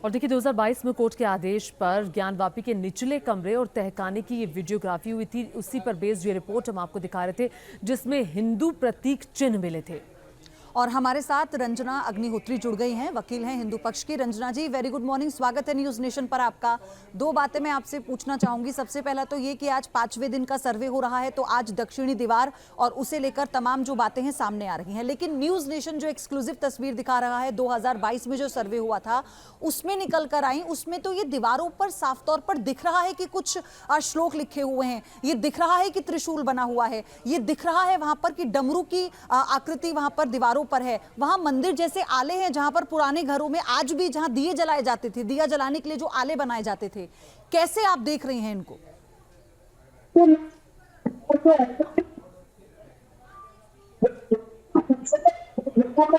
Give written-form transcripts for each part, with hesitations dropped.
और देखिए 2022 में कोर्ट के आदेश पर ज्ञानवापी के निचले कमरे और तहखाने की ये वीडियोग्राफी हुई थी। उसी पर बेस्ड ये रिपोर्ट हम आपको दिखा रहे थे जिसमें हिंदू प्रतीक चिन्ह मिले थे। और हमारे साथ रंजना अग्निहोत्री जुड़ गई हैं, वकील हैं हिंदू पक्ष की। रंजना जी, वेरी गुड मॉर्निंग, स्वागत है न्यूज नेशन पर आपका। दो बातें मैं आपसे पूछना चाहूंगी। सबसे पहला तो ये कि आज 5वें दिन का सर्वे हो रहा है, तो आज दक्षिणी दीवार और उसे लेकर तमाम जो बातें हैं सामने आ रही हैं, लेकिन न्यूज नेशन जो एक्सक्लूसिव तस्वीर दिखा रहा है 2022 में जो सर्वे हुआ था उसमें निकल कर आई, उसमें तो ये दीवारों पर साफ तौर पर दिख रहा है कि कुछ श्लोक लिखे हुए हैं, ये दिख रहा है कि त्रिशूल बना हुआ है, ये दिख रहा है वहां पर कि डमरू की आकृति वहां पर दीवारों पर है, वहां मंदिर जैसे आले हैं जहां पर पुराने घरों में आज भी जहां दिए जलाए जाते थे, दिया जलाने के लिए जो आले बनाए जाते थे। कैसे आप देख रही हैं इनको?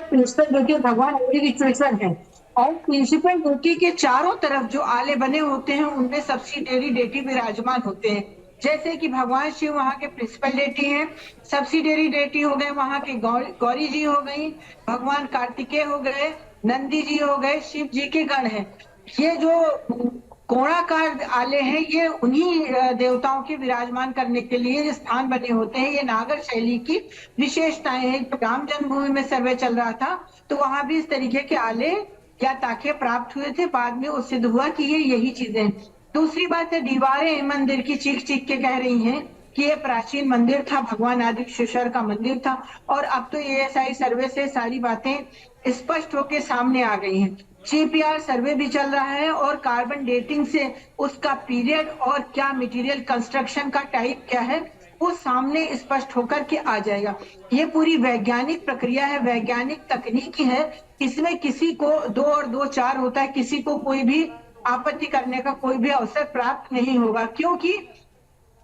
प्रिंसिपल ड्यूटी भगवान रिचुएशन है और प्रिंसिपल ड्यूटी के चारों तरफ जो आले बने होते हैं उनमें सब्सिडियरी डेटी विराजमान होते हैं। जैसे कि भगवान शिव वहाँ के प्रिंसिपल डेटी हैं, सब्सिडियरी डेटी हो गए वहाँ के गौरी जी हो गई, भगवान कार्तिकेय हो गए, नंदी जी हो गए, शिव जी के गण हैं। ये जो कोणाकार आले हैं ये उन्हीं देवताओं के विराजमान करने के लिए स्थान बने होते हैं। ये नागर शैली की विशेषताएं हैं। राम जन्मभूमि में सर्वे चल रहा था तो वहां भी इस तरीके के आले या ताके प्राप्त हुए थे। बाद में वो सिद्ध हुआ कि ये यही चीजें। दूसरी बात है, दीवारें मंदिर की चीख चीख के कह रही हैं कि ये प्राचीन मंदिर था, भगवान आदिशेश्वर का मंदिर था। और अब तो एएसआई सर्वे से सारी बातें स्पष्ट होकर सामने आ गई हैं। जीपीआर सर्वे भी चल रहा है और कार्बन डेटिंग से उसका पीरियड और क्या मटेरियल कंस्ट्रक्शन का टाइप क्या है वो सामने स्पष्ट होकर के आ जाएगा। ये पूरी वैज्ञानिक प्रक्रिया है, वैज्ञानिक तकनीकी है। इसमें किसी को 2 और 2 4 होता है, किसी को कोई भी आपत्ति करने का कोई भी अवसर प्राप्त नहीं होगा, क्योंकि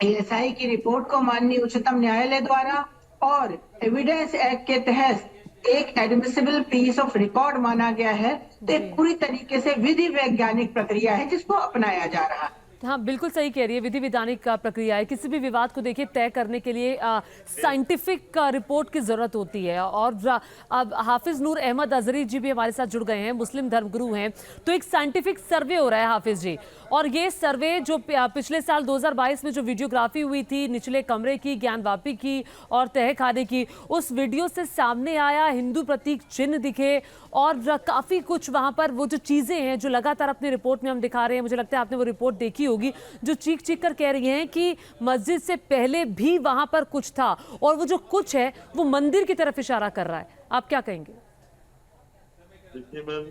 एएसआई की रिपोर्ट को माननीय उच्चतम न्यायालय द्वारा और एविडेंस एक्ट के तहत एक एडमिसिबल पीस ऑफ रिकॉर्ड माना गया है। तो एक पूरी तरीके से विधि वैज्ञानिक प्रक्रिया है जिसको अपनाया जा रहा है। हाँ, बिल्कुल सही कह रही है, विधि विधानिक का प्रक्रिया है। किसी भी विवाद को देखिए तय करने के लिए साइंटिफिक रिपोर्ट की जरूरत होती है। और अब हाफिज नूर अहमद अजहरी जी भी हमारे साथ जुड़ गए हैं, मुस्लिम धर्मगुरु हैं। तो एक साइंटिफिक सर्वे हो रहा है हाफिज जी, और ये सर्वे जो पिछले साल 2022 में जो वीडियोग्राफी हुई थी निचले कमरे की, ज्ञानवापी की और तहखाने की, उस वीडियो से सामने आया हिंदू प्रतीक चिन्ह दिखे और काफी कुछ वहां पर वो जो चीजें हैं जो लगातार अपनी रिपोर्ट में हम दिखा रहे हैं, मुझे लगता है आपने वो रिपोर्ट देखी होगी, जो चीख चीख कर कह रही हैं कि मस्जिद से पहले भी वहां पर कुछ था और वो जो कुछ है वो मंदिर की तरफ इशारा कर रहा है। आप क्या कहेंगे? देखिए मैम,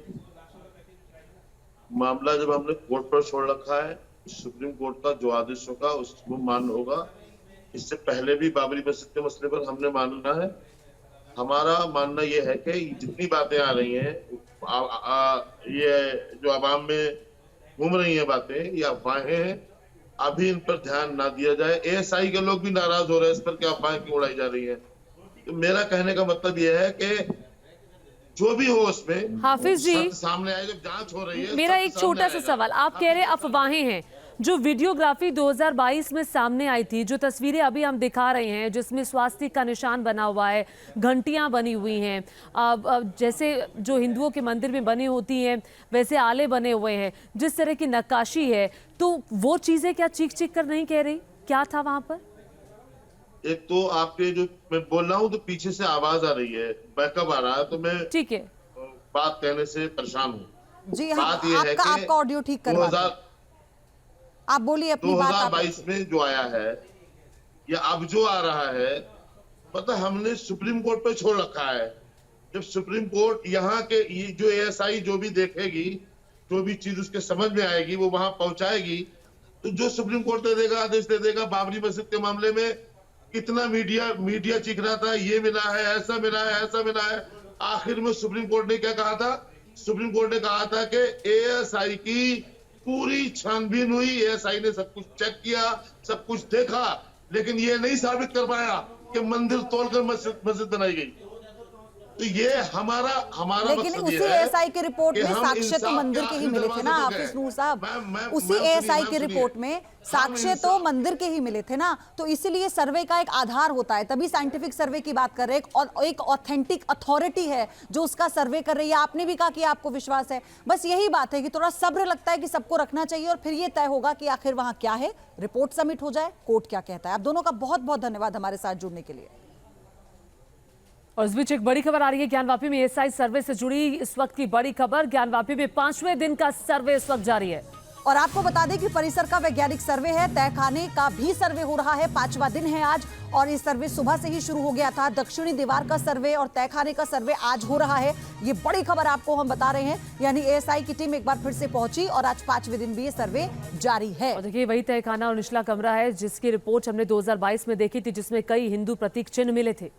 मामला जब हमने कोर्ट पर छोड़ रखा है, सुप्रीम कोर्ट का जो आदेश होगा उसको मान होगा। इससे पहले भी बाबरी मस्जिद के मसले पर हमने मानना है। हमारा मानना यह है कि जितनी बातें आ रही हैं ये जो आवाम में घूम रही हैं बातें, ये अफवाहें हैं। अभी इन पर ध्यान ना दिया जाए। एएसआई के लोग भी नाराज हो रहे हैं इस पर कि अफवाहें क्यों उड़ाई जा रही हैं। तो मेरा कहने का मतलब यह है कि जो भी हो उसमें हाफिज जी सामने आए, जब जांच हो रही है। मेरा एक छोटा सा सवाल, आप कह रहे हैं अफवाहें हैं, जो वीडियोग्राफी 2022 में सामने आई थी, जो तस्वीरें अभी हम दिखा रहे हैं जिसमें स्वास्तिक का निशान बना हुआ है, घंटियां बनी हुई हैं, जैसे जो हिंदुओं के मंदिर में बनी होती हैं वैसे आले बने हुए हैं, जिस तरह की नक्काशी है, तो वो चीजें क्या चीख चीख कर नहीं कह रही? क्या था वहां पर? एक तो आपके जो मैं बोल रहा हूँ तो पीछे से आवाज आ रही है, बैकअप आ रहा है, तो मैं ठीक है बात कहने से परेशान हूँ। जी हाँ, बात यह है कि आपका ऑडियो ठीक करवाते हैं, आप बोलिए अपनी बात। 2022 में जो आया है या अब जो आ रहा है, मतलब हमने सुप्रीम कोर्ट पे छोड़ रखा है। जब सुप्रीम कोर्ट यहाँ के जो एएसआई जो भी देखेगी, जो भी चीज उसके समझ में आएगी वो वहां पहुंचाएगी, तो जो सुप्रीम कोर्ट दे देगा, आदेश दे देगा। बाबरी मस्जिद के मामले में कितना मीडिया चीख रहा था, ये मिला है, ऐसा मिला है, ऐसा मिला है। आखिर में सुप्रीम कोर्ट ने क्या कहा था? सुप्रीम कोर्ट ने कहा था कि एएसआई की पूरी छानबीन हुई, एएसआई ने सब कुछ चेक किया, सब कुछ देखा, लेकिन ये नहीं साबित कर पाया कि मंदिर तोड़कर मस्जिद बनाई गई। तो ये हमारा लेकिन मकसद उसी ये है एएसआई की रिपोर्ट कि में हम साक्ष्य तो इंसाफ मंदिर के ही मिले थे ना हाफिज नूर साहब। उसी एएसआई की रिपोर्ट में साक्ष्य तो मंदिर के ही मिले थे ना, तो इसीलिए सर्वे का एक आधार होता है, तभी साइंटिफिक सर्वे की बात कर रहे हैं। और एक ऑथेंटिक अथॉरिटी है जो उसका सर्वे कर रही है। आपने भी कहा कि आपको विश्वास है, बस यही बात है कि थोड़ा सब्र लगता है कि सबको रखना चाहिए और फिर ये तय होगा कि आखिर वहां क्या है, रिपोर्ट सबमिट हो जाए, कोर्ट क्या कहता है। आप दोनों का बहुत बहुत धन्यवाद हमारे साथ जुड़ने के लिए। और इस बीच एक बड़ी खबर आ रही है ज्ञानवापी में एएसआई सर्वे से जुड़ी इस वक्त की बड़ी खबर। ज्ञानवापी में 5वें दिन का सर्वे इस वक्त जारी है और आपको बता दें कि परिसर का वैज्ञानिक सर्वे है, तहखाने का भी सर्वे हो रहा है। 5वां दिन है आज और ये सर्वे सुबह से ही शुरू हो गया था। दक्षिणी दीवार का सर्वे और तहखाने का सर्वे आज हो रहा है। ये बड़ी खबर आपको हम बता रहे हैं, यानी एएसआई की टीम एक बार फिर से पहुंची और आज 5वें दिन भी ये सर्वे जारी है। और देखिए वही तहखाना और निचला कमरा है जिसकी रिपोर्ट हमने 2022 में देखी थी, जिसमें कई हिंदू प्रतीक चिन्ह मिले थे।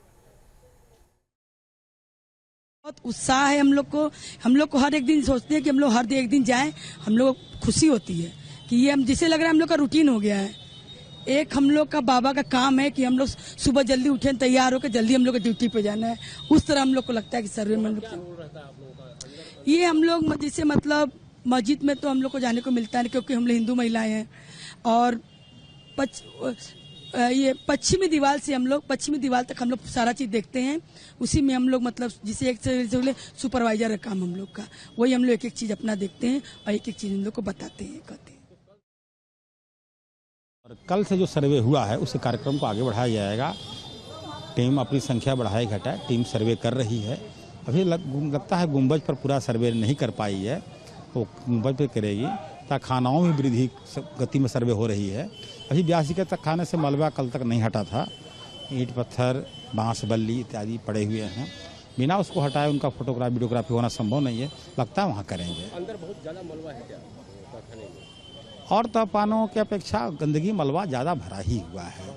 बहुत उत्साह है हम लोग को हर एक दिन सोचते हैं कि हम लोग हर एक दिन जाएं। हम लोग खुशी होती है कि ये हम जिसे लग रहा है हम लोग का रूटीन हो गया है। एक हम लोग का बाबा का काम है कि हम लोग सुबह जल्दी उठें, तैयार होकर जल्दी हम लोग को ड्यूटी पे जाना है। उस तरह हम लोग को लगता है कि सर्वे में ये हम लोग जैसे मतलब मस्जिद में तो हम लोग को जाने को मिलता है क्योंकि हम लोग हिंदू महिलाएं हैं। और ये पश्चिमी दीवार से हम लोग पश्चिमी दीवार तक हम लोग सारा चीज देखते हैं। उसी में हम लोग मतलब जिसे एक सुपरवाइजर है काम हम लोग का, वही हम लोग एक एक चीज अपना देखते हैं और एक एक चीज हम लोग को बताते हैं, कहते हैं। और कल से जो सर्वे हुआ है उस कार्यक्रम को आगे बढ़ाया जाएगा। टीम अपनी संख्या बढ़ाए घटाए टीम सर्वे कर रही है। अभी लगता है गुंबज पर पूरा सर्वे नहीं कर पाई है, तो गुंबज पर करेगी। तहखानाओं में वृद्धि गति में सर्वे हो रही है। अभी ब्यासी के तहखाने से मलबा कल तक नहीं हटा था। ईंट पत्थर बांस बल्ली इत्यादि पड़े हुए हैं, बिना उसको हटाए उनका फोटोग्राफी वीडियोग्राफी होना संभव नहीं है। लगता है वहाँ करेंगे। अंदर बहुत ज़्यादा मलबा है क्या तहखाने में? और तहखानों की अपेक्षा गंदगी मलबा ज़्यादा भरा ही हुआ है,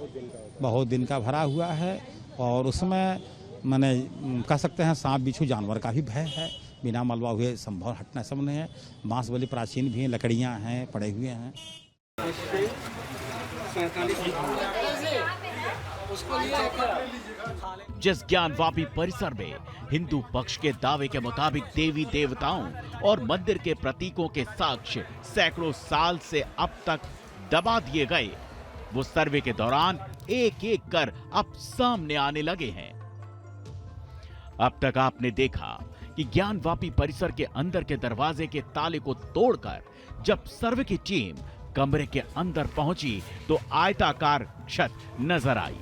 बहुत दिन का भरा हुआ है। और उसमें मैंने कह सकते हैं सांप बिच्छू जानवर का भी भय है। बिना मलबा हुए संभव हटना संभव नहीं है। बांस बल्ली प्राचीन भी हैं, लकड़ियाँ हैं, पड़े हुए हैं। जिस ज्ञानवापी परिसर में हिंदू पक्ष के दावे के मुताबिक देवी देवताओं और मंदिर के प्रतीकों के साक्ष्य सैकड़ों साल से अब तक दबा दिए गए, वो सर्वे के दौरान एक एक कर अब सामने आने लगे हैं। अब तक आपने देखा कि ज्ञानवापी परिसर के अंदर के दरवाजे के ताले को तोड़कर जब सर्वे की टीम कमरे के अंदर पहुंची तो आयताकार छत नजर आई।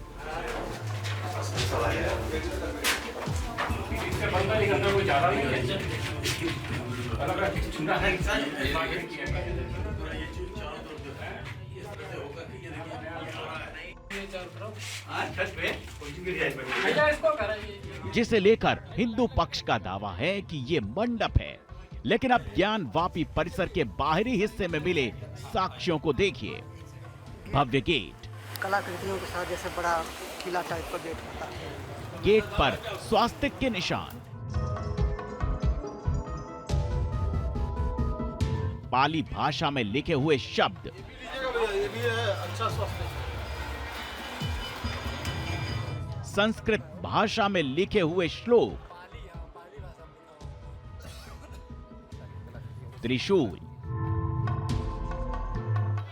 जिसे लेकर हिंदू पक्ष का दावा है कि ये मंडप है, लेकिन अब ज्ञानवापी परिसर के बाहरी हिस्से में मिले साक्ष्यों को देखिए। भव्य गेट, कलाकृतियों के साथ जैसे बड़ा किला टाइप का गेट होता है। गेट पर स्वास्तिक के निशान, पाली भाषा में लिखे हुए शब्द, संस्कृत भाषा में लिखे हुए श्लोक, त्रिशूल,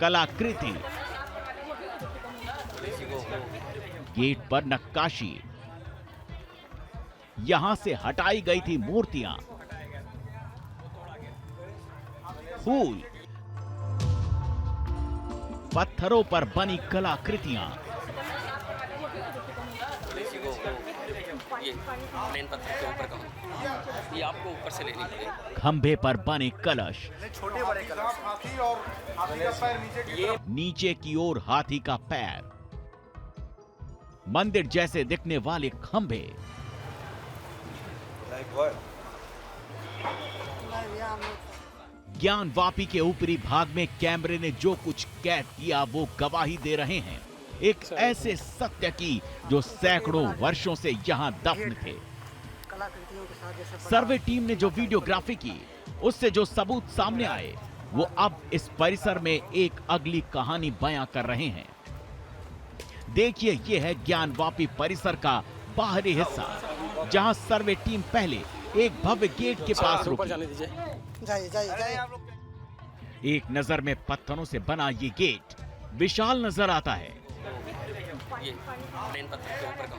कलाकृति, गेट पर नक्काशी, यहां से हटाई गई थी मूर्तियां, फूल, पत्थरों पर बनी कलाकृतियां, ये प्लेन पत्थर के ऊपर का, ये आपको ऊपर से लेनी पड़ेगी। खंभे पर बने कलश, छोटे बड़े कलश, हाथी और हाथी का पैर नीचे की ओर हाथी का पैर, मंदिर जैसे दिखने वाले खंभे, ज्ञानवापी के ऊपरी भाग में कैमरे ने जो कुछ कैद किया वो गवाही दे रहे हैं एक ऐसे सत्य की जो सैकड़ों वर्षों से यहाँ दफन थे। सर्वे टीम ने जो वीडियोग्राफी की उससे जो सबूत सामने आए वो अब इस परिसर में एक अगली कहानी बयां कर रहे हैं। देखिए, ये है ज्ञानवापी परिसर का बाहरी हिस्सा, जहां सर्वे टीम पहले एक भव्य गेट के पास रुकी। जाइए जाइए जाइए। एक नजर में पत्थरों से बना ये गेट विशाल नजर आता है। ये प्लेन पत्थर के ऊपर का,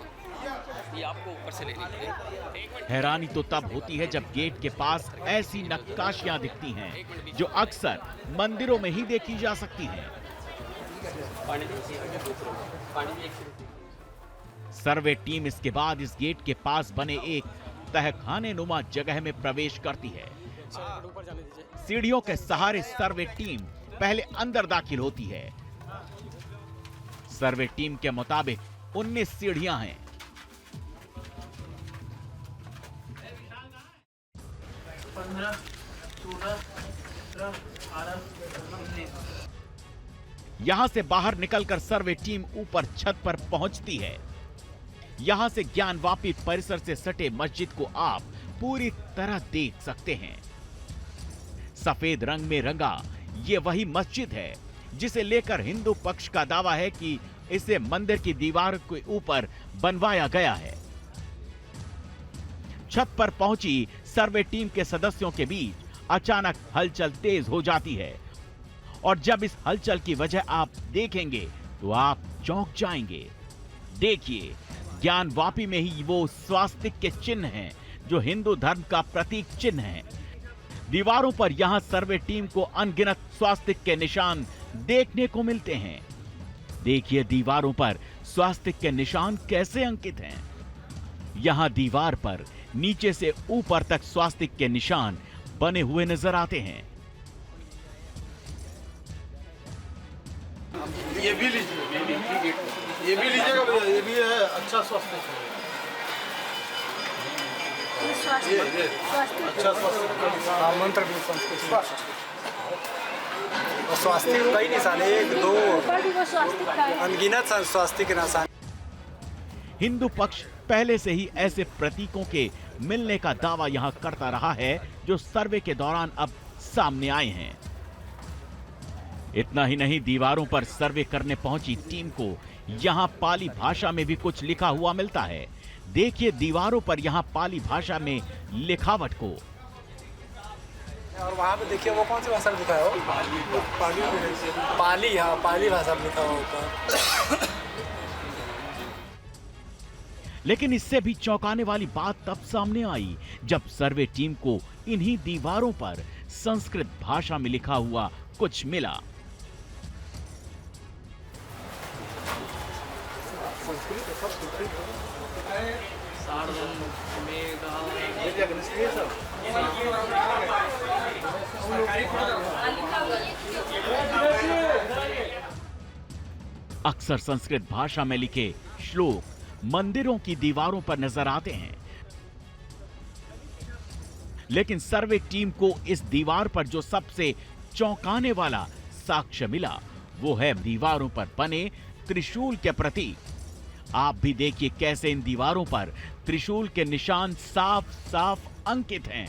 ये आपको ऊपर से लेनी पड़ेगी। हैरानी तो तब होती है जब गेट के पास ऐसी नक्काशियां दिखती हैं जो अक्सर मंदिरों में ही देखी जा सकती हैं। सर्वे टीम इसके बाद इस गेट के पास बने एक तहखाने नुमा जगह में प्रवेश करती है। सीढ़ियों के सहारे सर्वे टीम पहले अंदर दाखिल होती है। सर्वे टीम के मुताबिक 19 सीढ़ियां हैं। यहां से बाहर निकलकर सर्वे टीम ऊपर छत पर पहुंचती है। यहां से ज्ञानवापी परिसर से सटे मस्जिद को आप पूरी तरह देख सकते हैं। सफेद रंग में रंगा ये वही मस्जिद है जिसे लेकर हिंदू पक्ष का दावा है कि इसे मंदिर की दीवार के ऊपर बनवाया गया है। छत पर पहुंची सर्वे टीम के सदस्यों के बीच अचानक हलचल तेज हो जाती है और जब इस हलचल की वजह आप देखेंगे तो आप चौंक जाएंगे। देखिए, ज्ञानवापी में ही वो स्वास्तिक के चिन्ह हैं जो हिंदू धर्म का प्रतीक चिन्ह है। दीवारों पर यहां सर्वे टीम को अनगिनत स्वास्तिक के निशान देखने को मिलते हैं। देखिए दीवारों पर स्वास्तिक के निशान कैसे अंकित हैं। यहां दीवार पर नीचे से ऊपर तक स्वास्तिक के निशान बने हुए नजर आते हैं। ये भी लीजिए, ये भी लीजिएगा भैया, ये भी है अच्छा स्वास्तिक है। ये अच्छा स्वास्तिक मंत्र भी संस्कृत और स्वास्तिक कई निशान, 1 2 अनगिनत स्वास्तिक निशान। हिंदू पक्ष पहले से ही ऐसे प्रतीकों के मिलने का दावा यहां करता रहा है जो सर्वे के दौरान अब सामने आए हैं। इतना ही नहीं, दीवारों पर सर्वे करने पहुंची टीम को यहां पाली भाषा में भी कुछ लिखा हुआ मिलता है। देखिए दीवारों पर यहां पाली भाषा में लिखावट को। और वहाँ पे देखिए वो कौन सी भाषा में लिखा है? पाली, हाँ पाली भाषा में लिखा हुआ ऊपर। लेकिन इससे भी चौंकाने वाली बात तब सामने आई जब सर्वे टीम को इन्हीं दीवारों पर संस्कृत भाषा में लिखा हुआ कुछ मिला। अक्सर संस्कृत भाषा में लिखे श्लोक मंदिरों की दीवारों पर नजर आते हैं, लेकिन सर्वे टीम को इस दीवार पर जो सबसे चौंकाने वाला साक्ष्य मिला वो है दीवारों पर बने त्रिशूल के प्रतीक। आप भी देखिए कैसे इन दीवारों पर त्रिशूल के निशान साफ साफ अंकित हैं।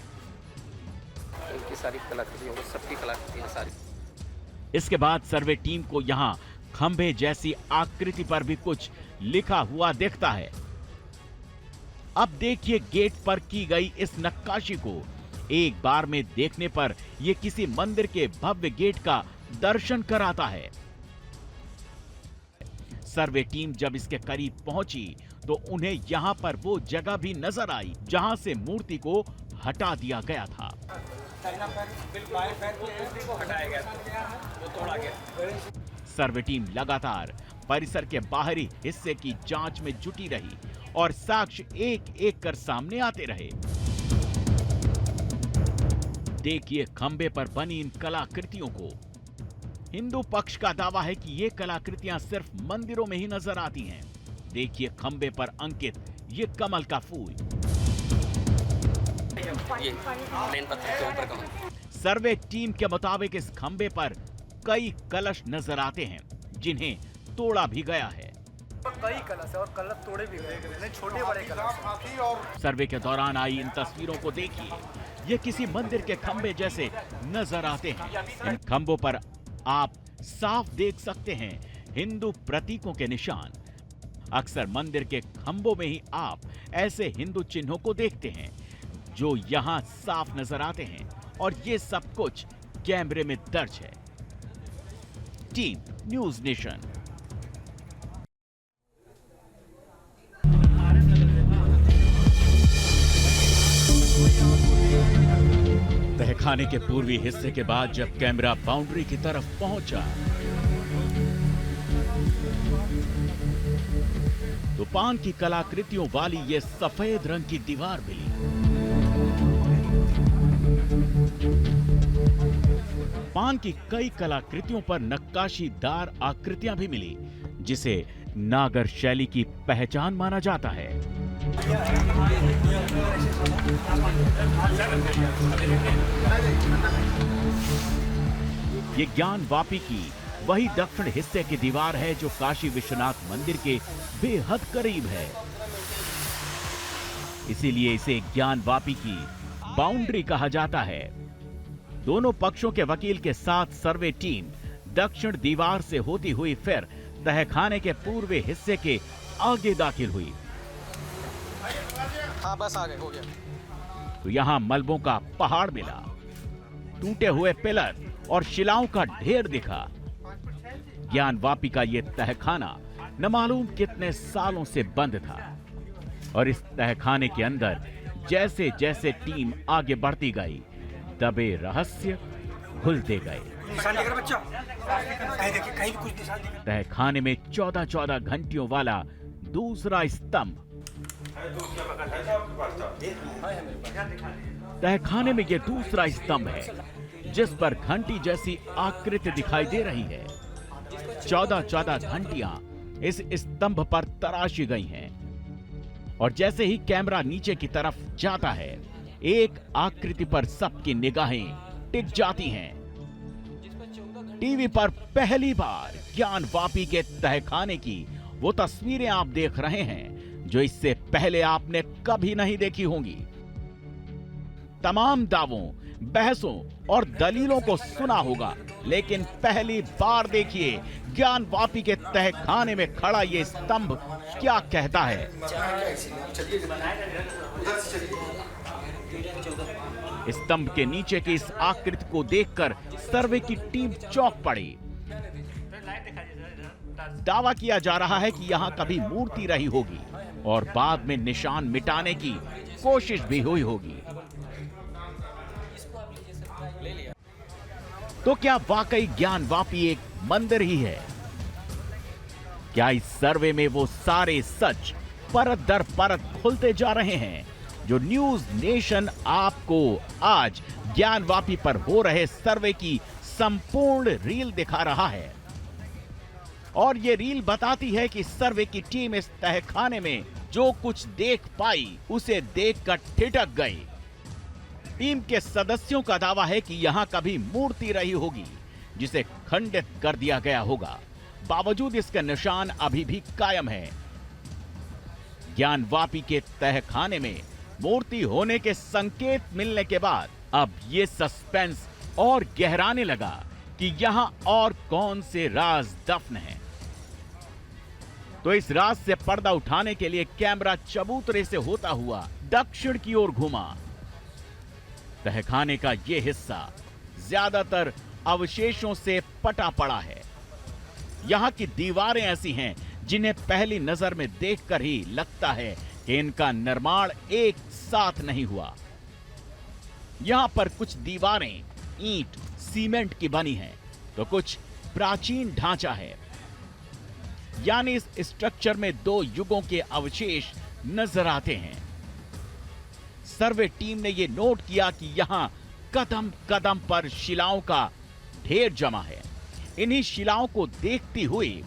उनकी सारी कलाकृतियों को, सबकी कलाकृतियां सारी। इसके बाद सर्वे टीम को यहां खंभे जैसी आकृति पर भी कुछ लिखा हुआ दिखता है। अब देखिए गेट पर की गई इस नक्काशी को। एक बार में देखने पर यह किसी मंदिर के भव्य गेट का दर्शन कराता है। सर्वे टीम जब इसके करीब पहुंची तो उन्हें यहां पर वो जगह भी नजर आई जहां से मूर्ति को हटा दिया गया था। सर्वे टीम लगातार परिसर के बाहरी हिस्से की जांच में जुटी रही और साक्ष्य एक एक कर सामने आते रहे। देखिए खंबे पर बनी इन कलाकृतियों को। हिंदू पक्ष का दावा है कि ये कलाकृतियां सिर्फ मंदिरों में ही नजर आती हैं। देखिए खंबे पर अंकित ये कमल का फूल। ये प्लेन पत्थर के ऊपर का। सर्वे टीम के मुताबिक इस खंबे पर कई कलश नजर आते हैं जिन्हें तोड़ा भी गया है। कई कलश है और कलश तोड़े भी गए, छोटे बड़े कलश। सर्वे के दौरान आई इन तस्वीरों को देखिए, ये किसी मंदिर के खंबे जैसे नजर आते हैं। इन खंबों पर आप साफ देख सकते हैं हिंदू प्रतीकों के निशान। अक्सर मंदिर के खंभों में ही आप ऐसे हिंदू चिन्हों को देखते हैं जो यहाँ साफ नजर आते हैं, और ये सब कुछ कैमरे में दर्ज है। Team news nation. तहखाने के पूर्वी हिस्से के बाद जब कैमरा बाउंड्री की तरफ पहुंचा तो पान की कलाकृतियों वाली ये सफेद रंग की दीवार मिली। पान की कई कलाकृतियों पर नक्काशीदार आकृतियां भी मिली, जिसे नागर शैली की पहचान माना जाता है। ये ज्ञान वापी की वही दक्षिण हिस्से की दीवार है जो काशी विश्वनाथ मंदिर के बेहद करीब है। इसीलिए इसे ज्ञान वापी की बाउंड्री कहा जाता है। दोनों पक्षों के वकील के साथ सर्वे टीम दक्षिण दीवार से होती हुई फिर तहखाने के पूर्वी हिस्से के आगे दाखिल हुई। हाँ बस आ गए, हो गया। तो यहां मलबों का पहाड़ मिला, टूटे हुए पिलर और शिलाओं का ढेर दिखा। ज्ञान वापी का यह तहखाना न मालूम कितने सालों से बंद था, और इस तहखाने के अंदर जैसे जैसे टीम आगे बढ़ती गई दबे रहस्य खुलते गए। तहखाने में 14-14 घंटियों वाला दूसरा स्तंभ। तहखाने में यह दूसरा स्तंभ है जिस पर घंटी जैसी आकृति दिखाई दे रही है। 14-14 घंटियां इस स्तंभ पर तराशी गई हैं, और जैसे ही कैमरा नीचे की तरफ जाता है एक आकृति पर सबकी निगाहें टिक जाती हैं। टीवी पर पहली बार ज्ञान वापी के तहखाने की वो तस्वीरें आप देख रहे हैं जो इससे पहले आपने कभी नहीं देखी होंगी। तमाम दावों, बहसों और दलीलों को सुना होगा, लेकिन पहली बार देखिए ज्ञान वापी के तहखाने में खड़ा ये स्तंभ क्या कहता है। स्तंभ के नीचे की इस आकृति को देखकर सर्वे की टीम चौंक पड़ी। दावा किया जा रहा है कि यहां कभी मूर्ति रही होगी और बाद में निशान मिटाने की कोशिश भी हुई होगी। तो क्या वाकई ज्ञान वापी एक मंदिर ही है? क्या इस सर्वे में वो सारे सच परत दर परत खुलते जा रहे हैं जो न्यूज नेशन आपको आज ज्ञान वापी पर हो रहे सर्वे की संपूर्ण रील दिखा रहा है? और ये रील बताती है कि सर्वे की टीम इस तहखाने में जो कुछ देख पाई उसे देखकर ठिठक गई। टीम के सदस्यों का दावा है कि यहां कभी मूर्ति रही होगी जिसे खंडित कर दिया गया होगा, बावजूद इसके निशान अभी भी कायम है। ज्ञान वापी के तहखाने में मूर्ति होने के संकेत मिलने के बाद अब ये सस्पेंस और गहराने लगा कि यहां और कौन से राज दफन हैं। तो इस राज से पर्दा उठाने के लिए कैमरा चबूतरे से होता हुआ दक्षिण की ओर घूमा। तहखाने का यह हिस्सा ज्यादातर अवशेषों से पटा पड़ा है। यहां की दीवारें ऐसी हैं जिन्हें पहली नजर में देखकर ही लगता है कि इनका निर्माण एक साथ नहीं हुआ। यहां पर कुछ दीवारें ईंट, सीमेंट की बनी हैं, तो कुछ प्राचीन ढांचा है। यानी इस स्ट्रक्चर में दो युगों के अवशेष नजर आते हैं। सर्वे टीम ने यह नोट किया कि यहां कदम कदम पर शिलाओं का ढेर जमा है। इन्हीं शिलाओं को देखती हुई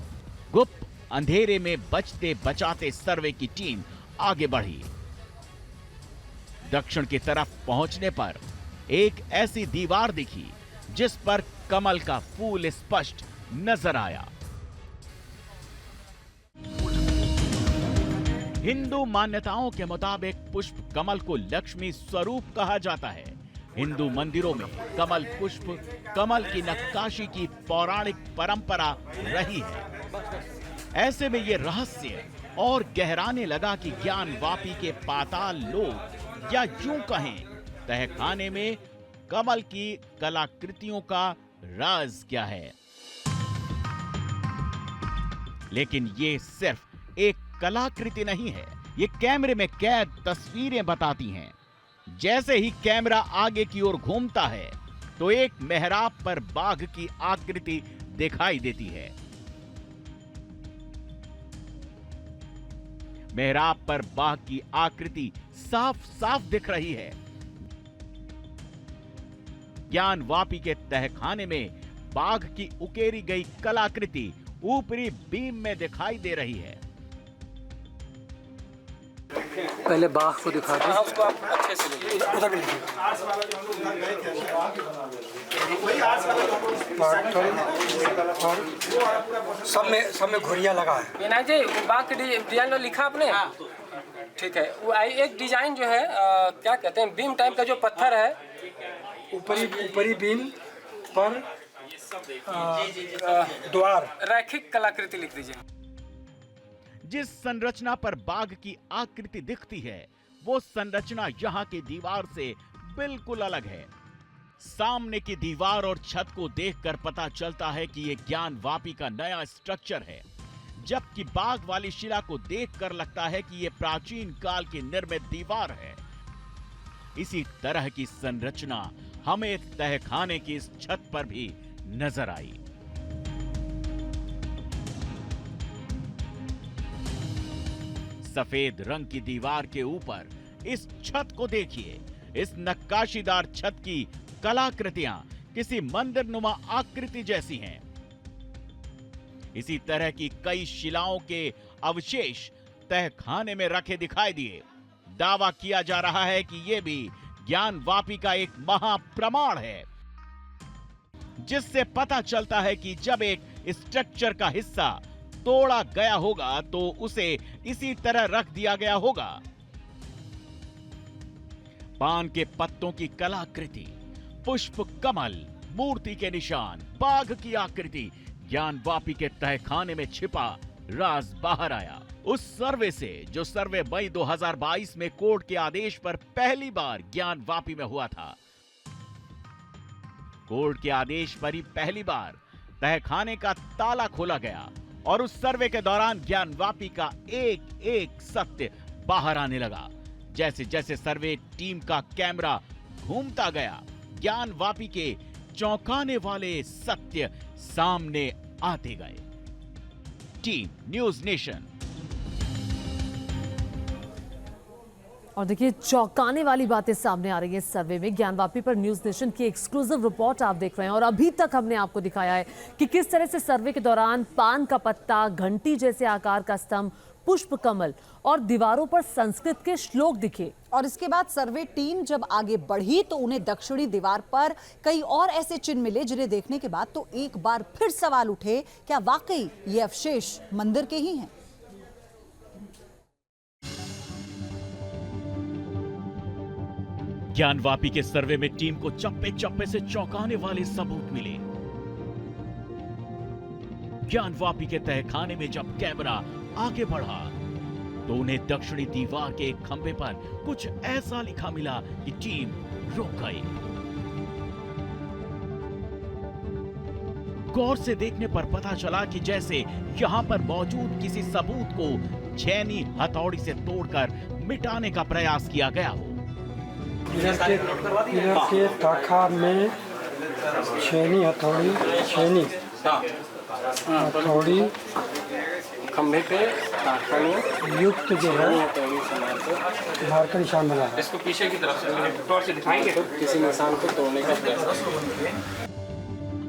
गुप्त अंधेरे में बचते बचाते सर्वे की टीम आगे बढ़ी। दक्षिण की तरफ पहुंचने पर एक ऐसी दीवार दिखी जिस पर कमल का फूल स्पष्ट नजर आया। हिंदू मान्यताओं के मुताबिक पुष्प कमल को लक्ष्मी स्वरूप कहा जाता है। हिंदू मंदिरों में कमल पुष्प, कमल की नक्काशी की पौराणिक परंपरा रही है। ऐसे में यह रहस्य और गहराने लगा कि ज्ञानवापी के पाताल लोक या यूं कहें तहखाने में कमल की कलाकृतियों का राज क्या है। लेकिन ये सिर्फ एक कलाकृति नहीं है, ये कैमरे में कैद तस्वीरें बताती हैं। जैसे ही कैमरा आगे की ओर घूमता है तो एक मेहराब पर बाघ की आकृति दिखाई देती है। मेहराब पर बाघ की आकृति साफ साफ दिख रही है। ज्ञानवापी के तहखाने में बाघ की उकेरी गई कलाकृति ऊपरी बीम में दिखाई दे रही है। पहले बाघ को दिखा दो। उसको आप अच्छे से ले सब में घुरिया लगा है। विनायक जी, बाघ के डिजाइन लिखा आपने? ठीक है। वो एक डिजाइन जो है क्या कहते हैं, बीम टाइप का जो पत्थर है, ऊपरी बीम पर द्वार, रैखिक कलाकृति लिख दीजिए। जिस संरचना पर बाघ की आकृति दिखती है वो संरचना यहाँ की दीवार से बिल्कुल अलग है। सामने की दीवार और छत को देखकर पता चलता है कि ये ज्ञानवापी का नया स्ट्रक्चर है, जबकि बाघ वाली शिला को देखकर लगता है कि ये प्राचीन काल की निर्मित दीवार है। इसी तरह की संरचना हमें तहखाने की इस छत पर भी नजर आई। सफेद रंग की दीवार के ऊपर इस छत को देखिए। इस नक्काशीदार छत की कलाकृतियां किसी मंदिरनुमा आकृति जैसी हैं। इसी तरह की कई शिलाओं के अवशेष तहखाने में रखे दिखाई दिए। दावा किया जा रहा है कि यह भी ज्ञानवापी का एक महाप्रमाण है, जिससे पता चलता है कि जब एक स्ट्रक्चर का हिस्सा तोड़ा गया होगा तो उसे इसी तरह रख दिया गया होगा। पान के पत्तों की कलाकृति, पुष्प कमल, मूर्ति के निशान, बाघ की आकृति, ज्ञानवापी के तहखाने में छिपा राज बाहर आया। उस सर्वे से जो सर्वे मई 2022 में कोर्ट के आदेश पर पहली बार ज्ञानवापी में हुआ था। कोर्ट के आदेश पर ही पहली बार तहखाने का ताला खोला गया और उस सर्वे के दौरान ज्ञानवापी का एक एक सत्य बाहर आने लगा। जैसे जैसे सर्वे टीम का कैमरा घूमता गया, ज्ञानवापी के चौंकाने वाले सत्य सामने आते गए। Team news nation. और देखिए, चौंकाने वाली बातें सामने आ रही है सर्वे में। ज्ञानवापी पर न्यूज़ नेशन की एक्सक्लूसिव रिपोर्ट आप देख रहे हैं और अभी तक हमने आपको दिखाया है कि किस तरह से सर्वे के दौरान पान का पत्ता, घंटी जैसे आकार का स्तंभ, पुष्प कमल और दीवारों पर संस्कृत के श्लोक दिखे। और इसके बाद सर्वे टीम जब आगे बढ़ी तो उन्हें दक्षिणी दीवार पर कई और ऐसे चिन्ह मिले, जिन्हें देखने के बाद तो एक बार फिर सवाल उठे, क्या वाकई ये अवशेष मंदिर के ही हैं? ज्ञानवापी के सर्वे में टीम को चप्पे चप्पे से चौंकाने वाले सबूत मिले। ज्ञानवापी के तहखाने में जब कैमरा आगे बढ़ा तो उन्हें दक्षिणी दीवार के एक खंभे पर कुछ ऐसा लिखा मिला कि टीम रुक गई। गौर से देखने पर पता चला कि जैसे यहां पर मौजूद किसी सबूत को छेनी हथौड़ी से तोड़कर मिटाने का प्रयास किया गया हो। पिलर के ताखा में छेनी हथौड़ी खंभे पे युक्त जो है बाहर का निशान बना है। इसको पीछे की तरफ से टॉर्च से दिखाएंगे तो किसी निशान को तोड़ने का प्रयास।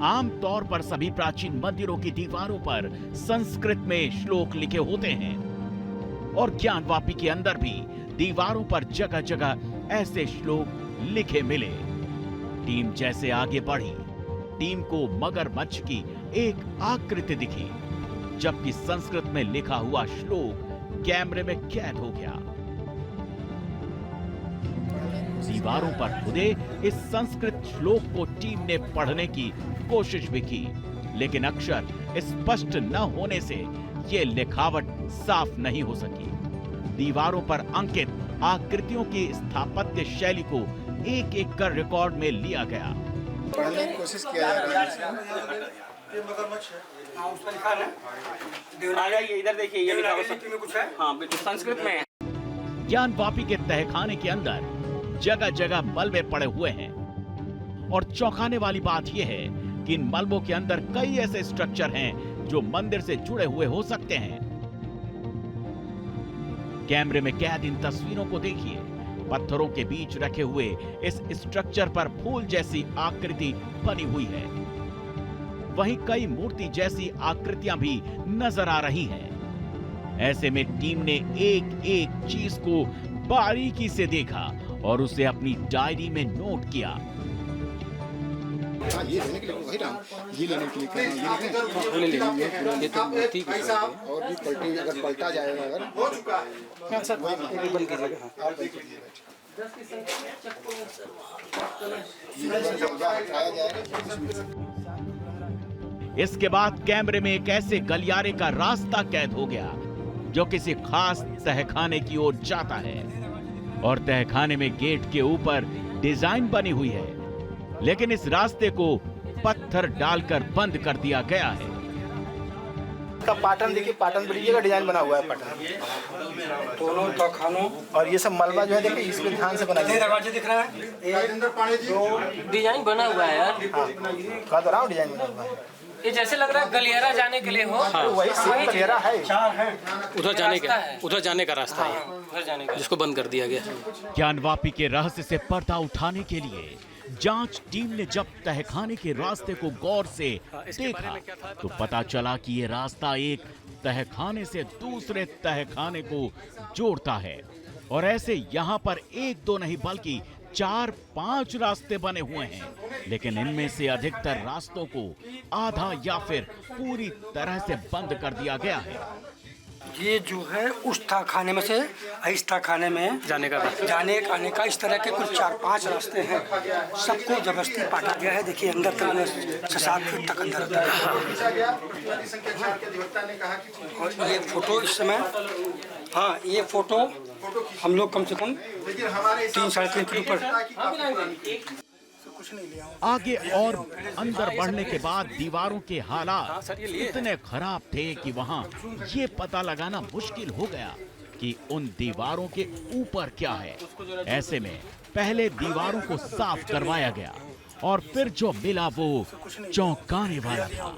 आमतौर पर सभी प्राचीन मंदिरों की दीवारों पर संस्कृत में श्लोक लिखे होते हैं और ज्ञानवापी के अंदर भी दीवारों पर जगह जगह ऐसे श्लोक लिखे मिले। टीम जैसे आगे बढ़ी, टीम को मगरमच्छ की एक आकृति दिखी, जबकि संस्कृत में लिखा हुआ श्लोक कैमरे में कैद हो गया। दीवारों पर खुदे इस संस्कृत श्लोक को टीम ने पढ़ने की कोशिश भी की, लेकिन अक्षर स्पष्ट न होने से ये लिखावट साफ नहीं हो सकी। दीवारों पर अंकित आकृतियों की स्थापत्य शैली को एक एक कर रिकॉर्ड में लिया गया। पढ़ने की कोशिश किया जा रहा है। ये मगरमच्छ है। हाँ, उस पर लिखा है। आ जाइए इधर देखिए, ये लिखा है कुछ है। हाँ, बिल्कुल संस्कृत में है। ज्ञानवापी के तहखाने के अंदर जगह जगह मलबे पड़े हुए हैं और चौंकाने वाली बात यह है कि इन मलबों के अंदर कई ऐसे स्ट्रक्चर हैं जो मंदिर से जुड़े हुए हो सकते हैं। कैमरे में कैद इन तस्वीरों को देखिए। पत्थरों के बीच रखे हुए इस स्ट्रक्चर पर फूल जैसी आकृति बनी हुई है। वहीं कई मूर्ति जैसी आकृतियां भी नजर आ रही हैं। ऐसे में टीम ने एक एक चीज को बारीकी से देखा और उसे अपनी डायरी में नोट किया। ये लेने के लिए वही राम, ये लेने के लिए ये तो ठीक है और भी पलटी, अगर पलटा जाएगा अगर सर वही बंद कीजिएगा। इसके बाद कैमरे में एक ऐसे गलियारे का रास्ता कैद हो गया जो किसी खास तहखाने की ओर जाता है और तहखाने में गेट के ऊपर डिजाइन बनी हुई है, लेकिन इस रास्ते को पत्थर डालकर बंद कर दिया गया है। का पैटर्न देखिए, पैटर्न ब्रिज का डिजाइन बना हुआ है पैटर्न दोनों तहखानों और ये सब मलबा जो है देखिए इस पे ध्यान से बनाया। दरवाजे दिख रहा है, डिजाइन बना हुआ है यार। कह तो रहा हूँ डिजाइन बना हुआ है। ये जैसे लग रहा है गलियारा जाने के लिए हो। हाँ, वही सेम गलियारा है। उधर जाने का रास्ता है, उधर जाने का, जिसको बंद कर दिया गया। ज्ञानवापी के रहस्य से पर्दा उठाने के लिए जांच टीम ने जब तहखाने के रास्ते को गौर से देखा तो पता चला कि ये रास्ता एक तहखाने से दूसरे तहखाने को जोड़ता है और ऐसे यहाँ पर एक दो नहीं बल्कि 4-5 रास्ते बने हुए हैं, लेकिन इनमें से अधिकतर रास्तों को आधा या फिर पूरी तरह से बंद कर दिया गया है। ये जो है उस तहखाने में से इस तहखाने में जाने आने का इस तरह के कुछ 4-5 रास्ते हैं। सबको जबरदस्ती काटा गया है। देखिए अंदर तक 6-7 फीट तक अंदर और ये फोटो इस समय, हाँ ये फोटो हम लोग कम से कम 3-3.5 फीट ऊपर। आगे और अंदर बढ़ने के बाद दीवारों के हालात इतने खराब थे कि वहां ये पता लगाना मुश्किल हो गया कि उन दीवारों के ऊपर क्या है। ऐसे में पहले दीवारों को साफ करवाया गया और फिर जो मिला वो चौंकाने वाला था।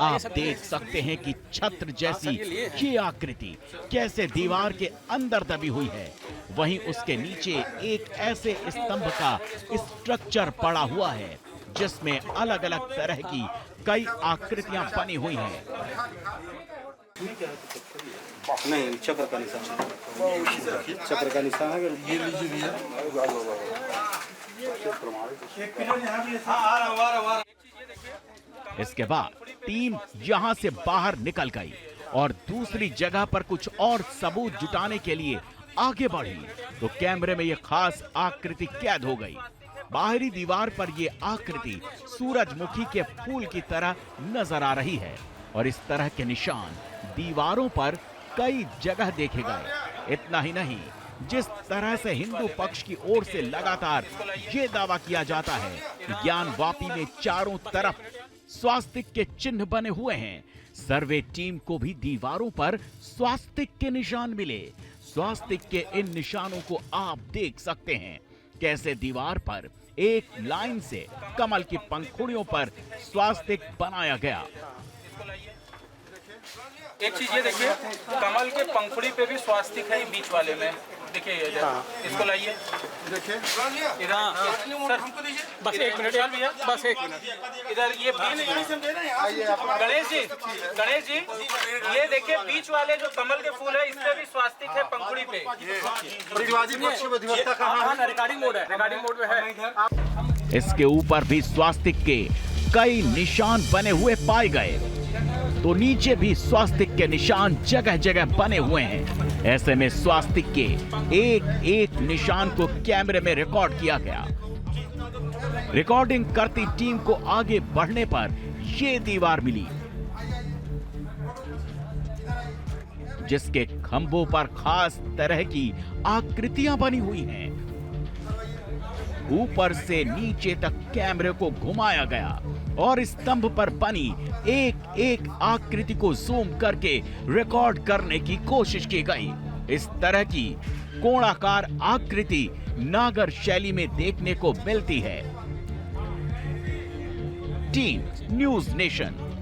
आप देख सकते हैं कि छत्र जैसी ये आकृति कैसे दीवार के अंदर दबी हुई है। वहीं उसके नीचे एक ऐसे स्तंभ का स्ट्रक्चर पड़ा हुआ है जिसमें अलग अलग तरह की कई आकृतियां बनी हुई हैं। नहीं, चक्र का निशान है। ये लीजिए भैया। इसके बाद टीम यहां से बाहर निकल गई और दूसरी जगह पर कुछ और सबूत जुटाने के लिए आगे बढ़ी तो कैमरे में यह खास आकृति कैद हो गई। बाहरी दीवार पर यह आकृति सूरजमुखी के फूल की तरह नजर आ रही है और इस तरह के निशान दीवारों पर कई जगह देखे गए। इतना ही नहीं, जिस तरह से हिंदू पक्ष की ओर से लगातार ये दावा किया जाता है कि ज्ञानवापी में चारों तरफ स्वास्तिक के चिन्ह बने हुए हैं, सर्वे टीम को भी दीवारों पर स्वास्तिक के निशान मिले। स्वास्तिक के इन निशानों को आप देख सकते हैं कैसे दीवार पर एक लाइन से कमल की पंखुड़ियों पर स्वास्तिक बनाया गया। एक चीज ये देखिए, कमल के पंखुड़ी पे भी स्वास्तिक है बीच वाले में। देखिए इसको लाइए, देखिए सर बस 1 मिनट भैया, बस 1 मिनट। इधर ये गणेश जी ये देखिए बीच वाले जो कमल के फूल है इस पे भी स्वास्तिक है पंखुड़ी पे। रिकॉर्डिंग मोड में है। इसके ऊपर भी स्वास्तिक के कई निशान बने हुए पाए गए तो नीचे भी स्वास्तिक के निशान जगह जगह बने हुए हैं। ऐसे में स्वास्तिक के एक एक निशान को कैमरे में रिकॉर्ड किया गया। रिकॉर्डिंग करती टीम को आगे बढ़ने पर ये दीवार मिली। जिसके खंभों पर खास तरह की आकृतियां बनी हुई हैं। ऊपर से नीचे तक कैमरे को घुमाया गया और स्तंभ पर बनी एक एक आकृति को जूम करके रिकॉर्ड करने की कोशिश की गई। इस तरह की कोणाकार आकृति नागर शैली में देखने को मिलती है। Team news nation.